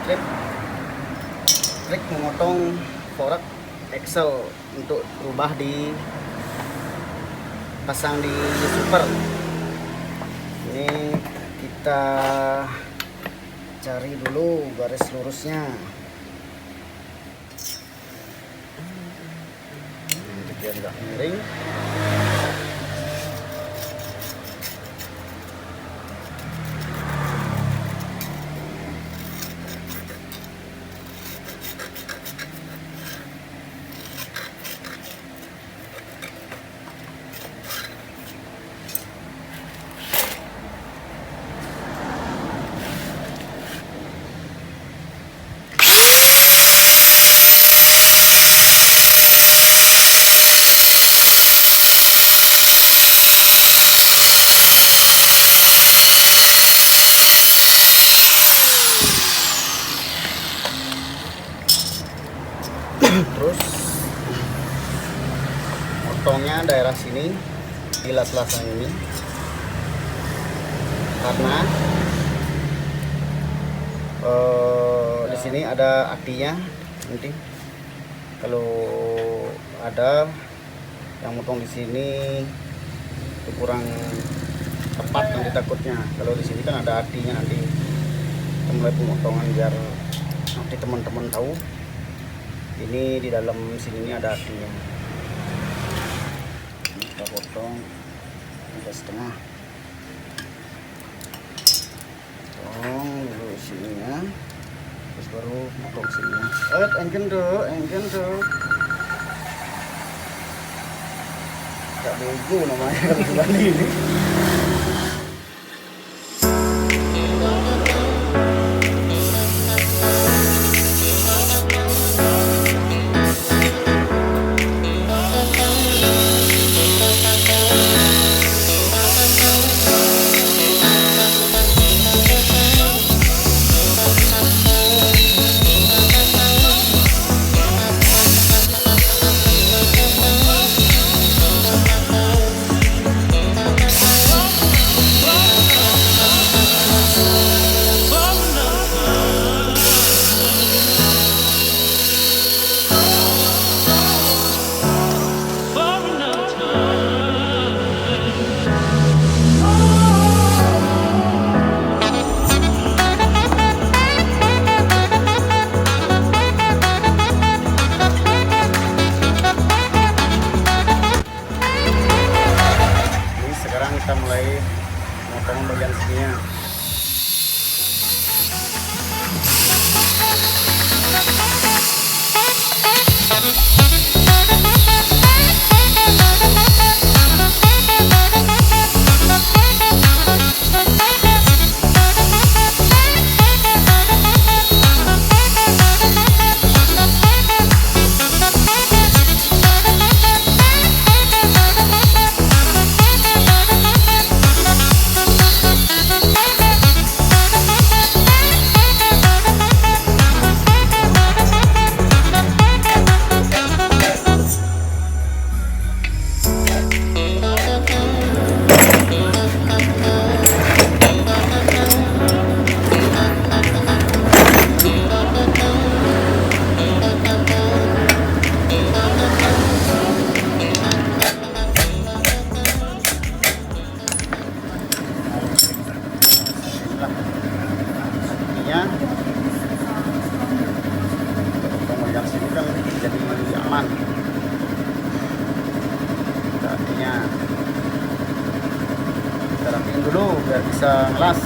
trik memotong fork Excel untuk berubah di pasang di super. Ini kita cari dulu garis lurusnya biar nggak miring. Terus potongnya daerah sini di las-lasan ini, karena di sini ada akinya. Nanti kalau ada yang motong di sini itu kurang tepat nanti takutnya. Kalau di sini kan ada akinya, nanti kita mulai pemotongan biar nanti teman-teman tahu ini di dalam sini ada artinya. Kita potong 3,5. Potong dulu sininya, terus baru potong sininya. Engken tuh. Gak bego namanya kalau bulan ini. Kita mulai memotong bagian sininya. Yang sini kan jadi aman. Artinya kita rapiin dulu biar bisa ngelas.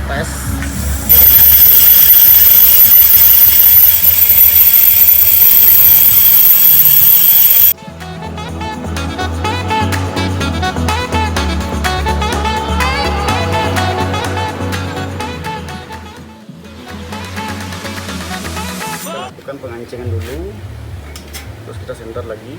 tes. Lakukan pengancingan dulu, terus kita senter lagi.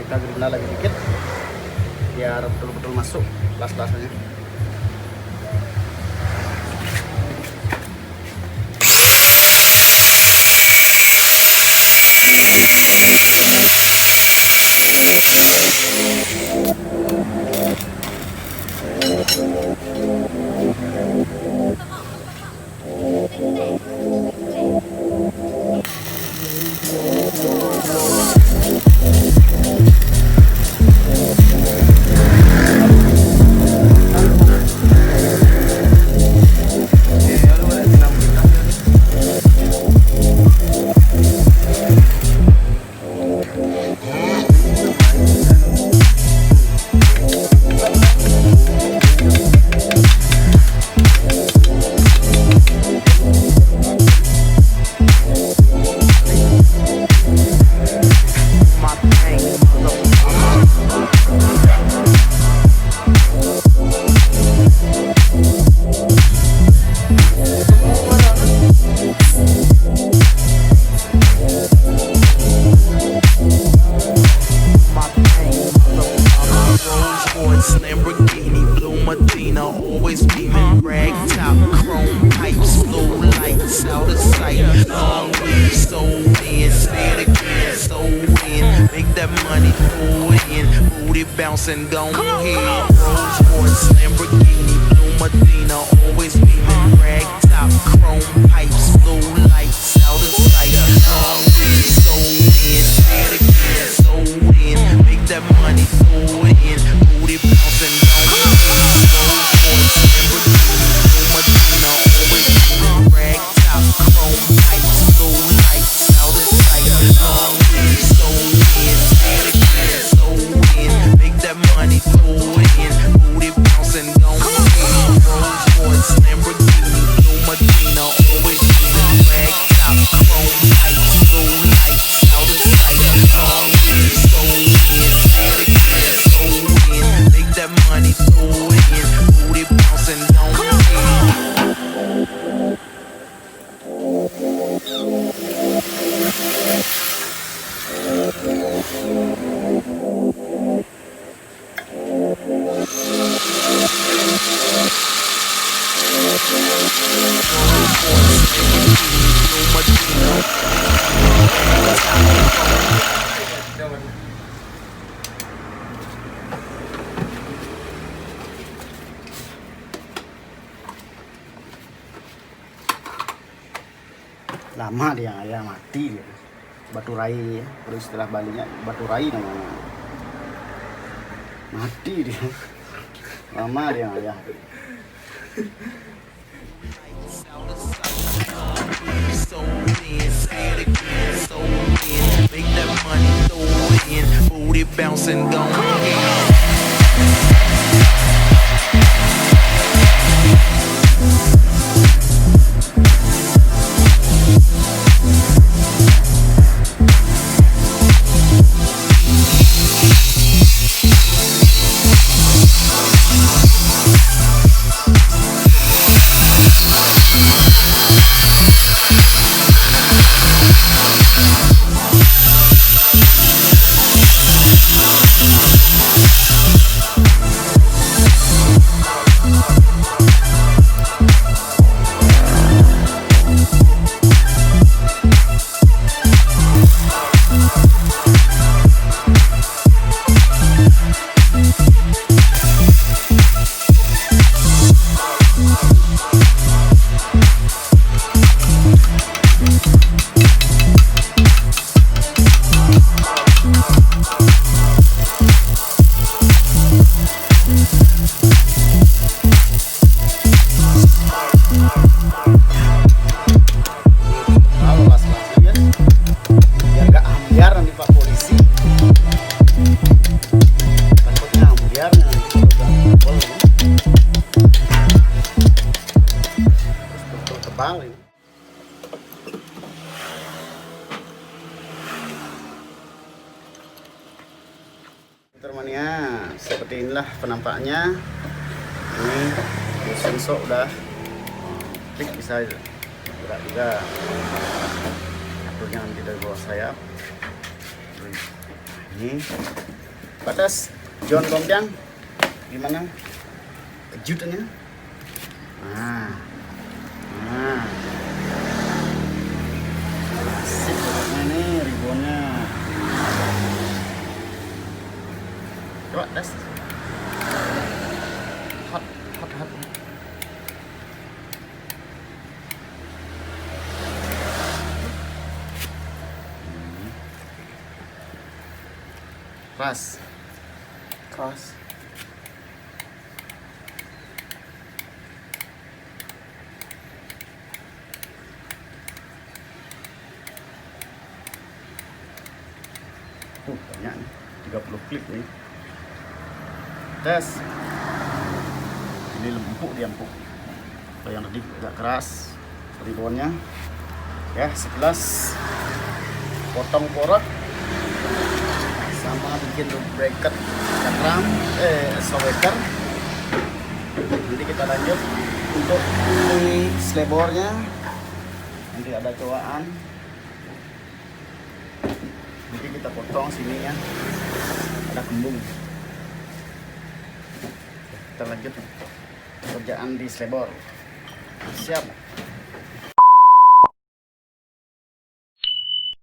Kita gerinda lagi dikit biar betul-betul masuk las-lasnya. Always beaming, rag top, chrome pipes, blue lights out of sight. Long weed, sold in, say it again, sold in. Make that money, throw it in, booty bouncing, go ahead. Rolls Royce, Lamborghini, blue Medina, always beaming, rag top, chrome pipes, blue lights out of sight. Long weed, sold in, say it again, sold in. Make that money, throw it in, booty bouncing, go ahead. Lama dia ya, mati dia. Batu rai ya, kalau istilah Balinya batu rai namanya. Mati dia. Lama dia ya. Bouncing, going Ya, seperti inilah penampaknya. Ini sensor udah klik, bisa gerak juga. Aturnya nanti dari bawah sayap. Ini batas John Kompiang gimana kejutannya. Nah asik pokoknya ini ribbonnya. Coba tes. Hot. Keras. Banyak nih, 30 klik nih. Tes. Ini empuk, dia empuk. Kalau yang tadi agak keras ribbonnya. Ya, sekilas potong porot sama bikin bracket cakram shower. Nanti kita lanjut untuk ini slebornya. Nanti ada cowaan. Nanti kita potong sininya, ada kembung. Kita lanjut kerjaan di slebor. Siap.